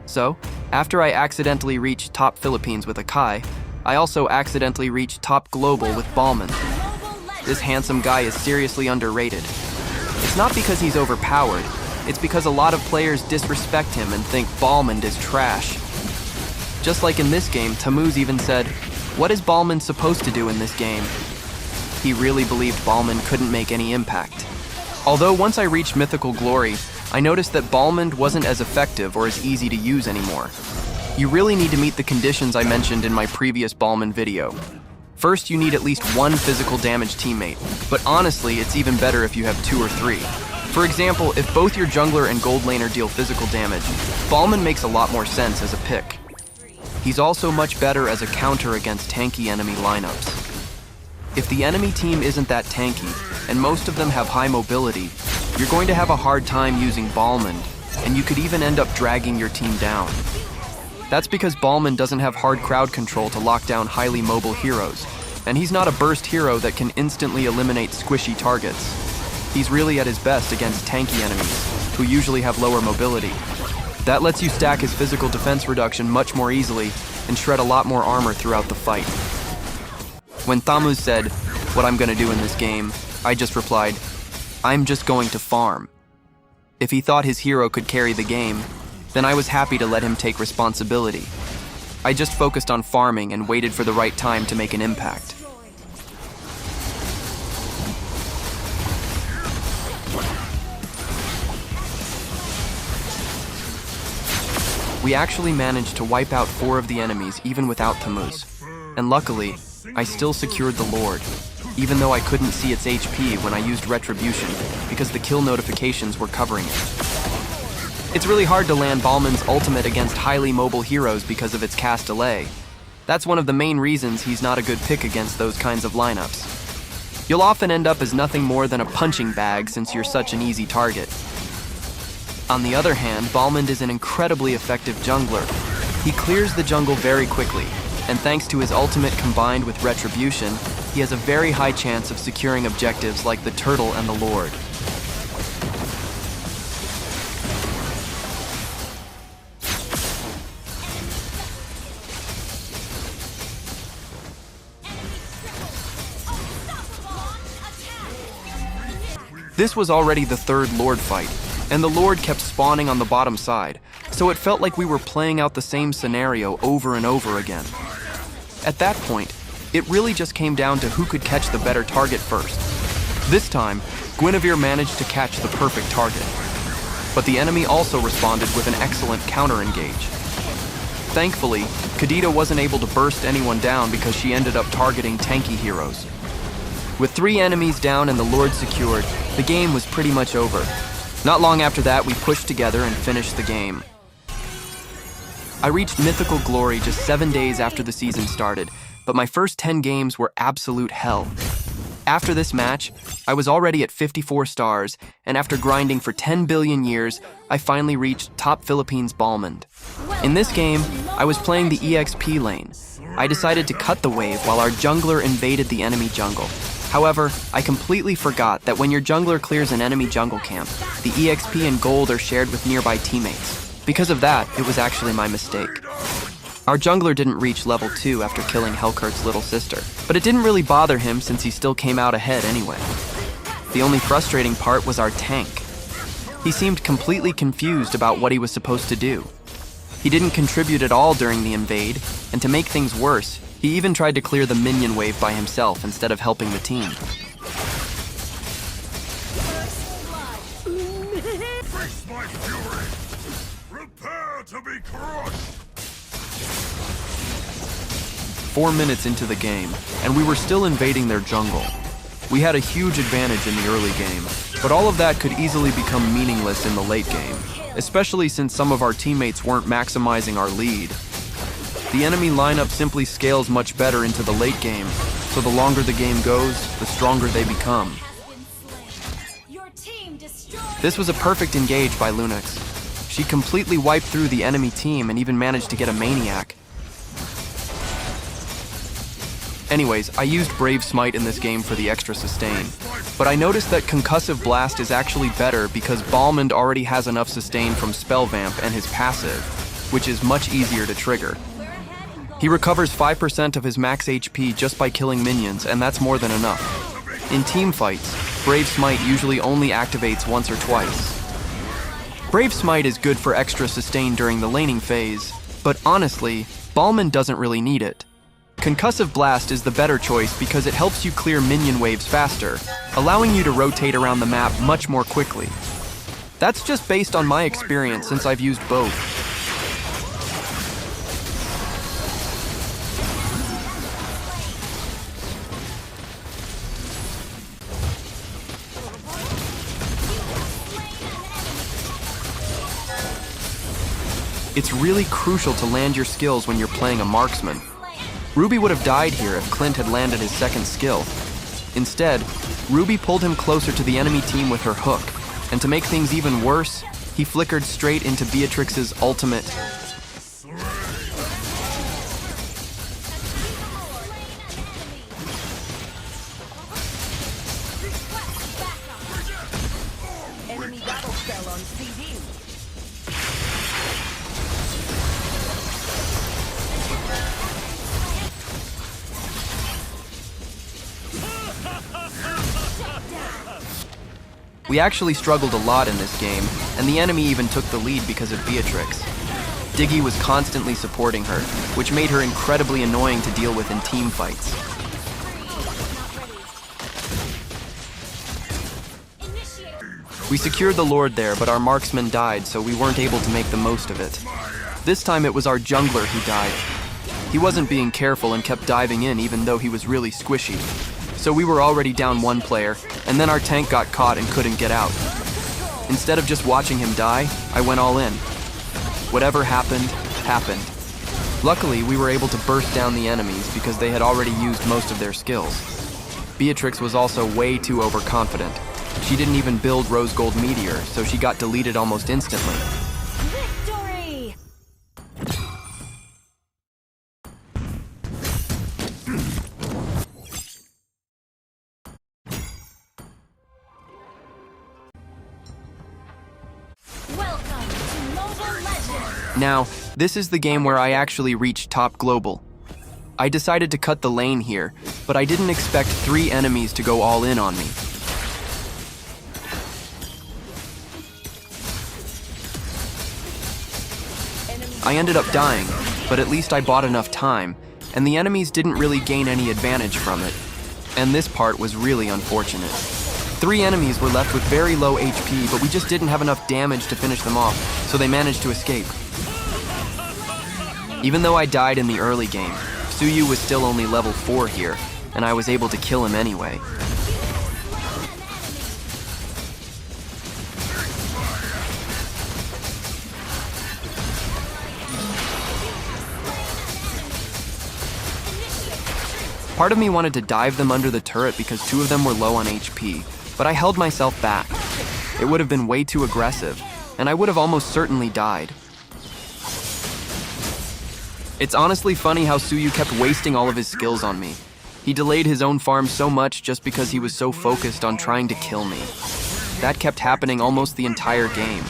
So, after I accidentally reached top Philippines with Akai, I also accidentally reached top global with Balmond. This handsome guy is seriously underrated. It's not because he's overpowered, it's because a lot of players disrespect him and think Balmond is trash. Just like in this game, Tamuz even said, "What is Balmond supposed to do in this game?" He really believed Balmond couldn't make any impact. Although once I reached mythical glory, I noticed that Balmond wasn't as effective or as easy to use anymore. You really need to meet the conditions I mentioned in my previous Balmond video. First, you need at least one physical damage teammate, but honestly, it's even better if you have 2 or 3. For example, if both your jungler and gold laner deal physical damage, Balmond makes a lot more sense as a pick. He's also much better as a counter against tanky enemy lineups. If the enemy team isn't that tanky, and most of them have high mobility, you're going to have a hard time using Balmond, and you could even end up dragging your team down. That's because Balmond doesn't have hard crowd control to lock down highly mobile heroes, and he's not a burst hero that can instantly eliminate squishy targets. He's really at his best against tanky enemies, who usually have lower mobility. That lets you stack his physical defense reduction much more easily and shred a lot more armor throughout the fight. When Tamuz said, "What I'm gonna do in this game," I just replied, "I'm just going to farm." If he thought his hero could carry the game, then I was happy to let him take responsibility. I just focused on farming and waited for the right time to make an impact. We actually managed to wipe out 4 of the enemies even without Tamuz. And luckily, I still secured the Lord, even though I couldn't see its HP when I used Retribution because the kill notifications were covering it. It's really hard to land Balmond's ultimate against highly mobile heroes because of its cast delay. That's one of the main reasons he's not a good pick against those kinds of lineups. You'll often end up as nothing more than a punching bag since you're such an easy target. On the other hand, Balmond is an incredibly effective jungler. He clears the jungle very quickly, and thanks to his ultimate combined with Retribution, he has a very high chance of securing objectives like the Turtle and the Lord. This was already the 3rd Lord fight, and the Lord kept spawning on the bottom side, so it felt like we were playing out the same scenario over and over again. At that point, it really just came down to who could catch the better target first. This time, Guinevere managed to catch the perfect target, but the enemy also responded with an excellent counter-engage. Thankfully, Kadita wasn't able to burst anyone down because she ended up targeting tanky heroes. With 3 enemies down and the Lord secured, the game was pretty much over. Not long after that, we pushed together and finished the game. I reached mythical glory just 7 days after the season started, but my first 10 games were absolute hell. After this match, I was already at 54 stars, and after grinding for 10 billion years, I finally reached top Philippines Balmond. In this game, I was playing the EXP lane. I decided to cut the wave while our jungler invaded the enemy jungle. However, I completely forgot that when your jungler clears an enemy jungle camp, the EXP and gold are shared with nearby teammates. Because of that, it was actually my mistake. Our jungler didn't reach level 2 after killing Helkurt's little sister, but it didn't really bother him since he still came out ahead anyway. The only frustrating part was our tank. He seemed completely confused about what he was supposed to do. He didn't contribute at all during the invade, and to make things worse, he even tried to clear the minion wave by himself instead of helping the team. Face my fury! Prepare to be crushed! 4 minutes into the game, and we were still invading their jungle. We had a huge advantage in the early game, but all of that could easily become meaningless in the late game, especially since some of our teammates weren't maximizing our lead. The enemy lineup simply scales much better into the late game, so the longer the game goes, the stronger they become. This was a perfect engage by Lunox. She completely wiped through the enemy team and even managed to get a maniac. Anyways, I used Brave Smite in this game for the extra sustain, but I noticed that Concussive Blast is actually better because Balmond already has enough sustain from Spell Vamp and his passive, which is much easier to trigger. He recovers 5% of his max HP just by killing minions, and that's more than enough. In team fights, Brave Smite usually only activates once or twice. Brave Smite is good for extra sustain during the laning phase, but honestly, Balmond doesn't really need it. Concussive Blast is the better choice because it helps you clear minion waves faster, allowing you to rotate around the map much more quickly. That's just based on my experience since I've used both. It's really crucial to land your skills when you're playing a marksman. Ruby would have died here if Clint had landed his second skill. Instead, Ruby pulled him closer to the enemy team with her hook, and to make things even worse, he flickered straight into Beatrix's ultimate. Enemy battle spell on CD. We actually struggled a lot in this game, and the enemy even took the lead because of Beatrix. Diggy was constantly supporting her, which made her incredibly annoying to deal with in team fights. We secured the Lord there, but our marksman died, so we weren't able to make the most of it. This time it was our jungler who died. He wasn't being careful and kept diving in even though he was really squishy. So we were already down one player, and then our tank got caught and couldn't get out. Instead of just watching him die, I went all in. Whatever happened, happened. Luckily, we were able to burst down the enemies because they had already used most of their skills. Beatrix was also way too overconfident. She didn't even build Rose Gold Meteor, so she got deleted almost instantly. Victory! Welcome to Mobile Legends! Now, this is the game where I actually reached top global. I decided to cut the lane here, but I didn't expect 3 enemies to go all in on me. I ended up dying, but at least I bought enough time, and the enemies didn't really gain any advantage from it. And this part was really unfortunate. 3 enemies were left with very low HP, but we just didn't have enough damage to finish them off, so they managed to escape. Even though I died in the early game, Suyu was still only level 4 here, and I was able to kill him anyway. Part of me wanted to dive them under the turret because 2 of them were low on HP, but I held myself back. It would have been way too aggressive, and I would have almost certainly died. It's honestly funny how Suyu kept wasting all of his skills on me. He delayed his own farm so much just because he was so focused on trying to kill me. That kept happening almost the entire game.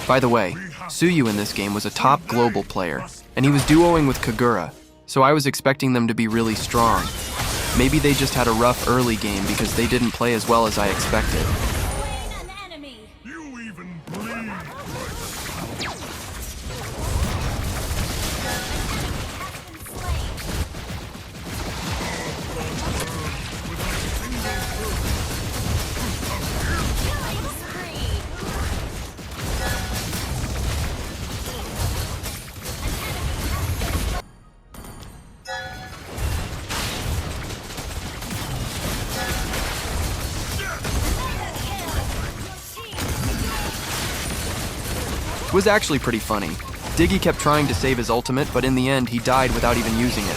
By the way, Suyu in this game was a top global player, and he was duoing with Kagura, so I was expecting them to be really strong. Maybe they just had a rough early game because they didn't play as well as I expected. An enemy! You even bleed. It was actually pretty funny. Diggy kept trying to save his ultimate, but in the end, he died without even using it.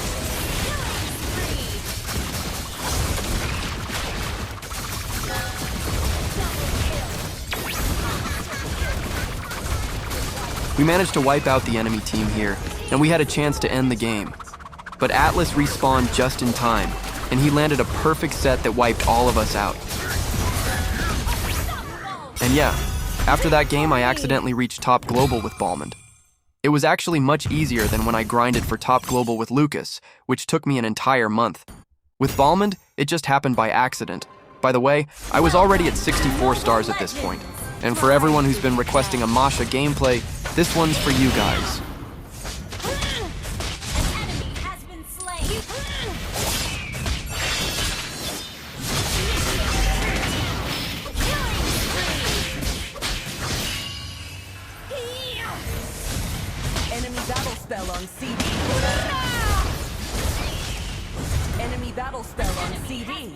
We managed to wipe out the enemy team here, and we had a chance to end the game. But Atlas respawned just in time, and he landed a perfect set that wiped all of us out. And yeah, after that game, I accidentally reached top global with Balmond. It was actually much easier than when I grinded for top global with Lucas, which took me an entire month. With Balmond, it just happened by accident. By the way, I was already at 64 stars at this point. And for everyone who's been requesting a Masha gameplay, this one's for you guys. An enemy has been slain. Enemy battle spell on CD. Enemy battle spell on CD.